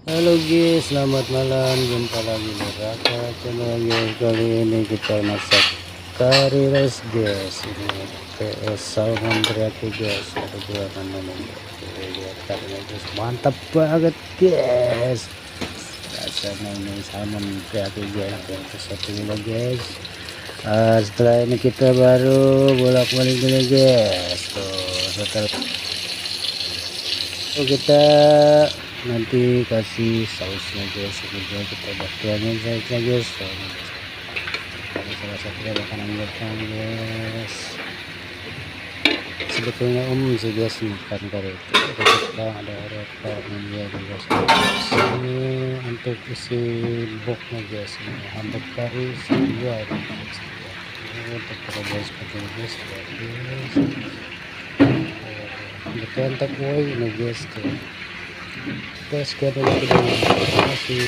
Halo guys, selamat malam. Jumpa lagi di Raka channel guys. Kali ini kita masak kari rice guys. Ini PS salmon teriyaki guys. Ada dua namanya guys. Lihat karinya guys, mantap banget guys. Rasanya ini salmon teriyaki guys. Yang satu lagi guys. Setelah ini kita baru bolak-balik dulu guys. Tuh, setelah kita nanti kasih sausnya guys. Kemudian kita baktiannya sausnya guys. Ini salah satu makanan Jepang guys. Sebetulnya sih guys makan kari itu. Ada Jepang, ada Eropa, India guys. Ini untuk isi boxnya guys. Ini hamburg kari semua guys. Ini untuk guys seperti ini guys. Betul untuk boy ini guys. Terus kita lagi. Terima kasih.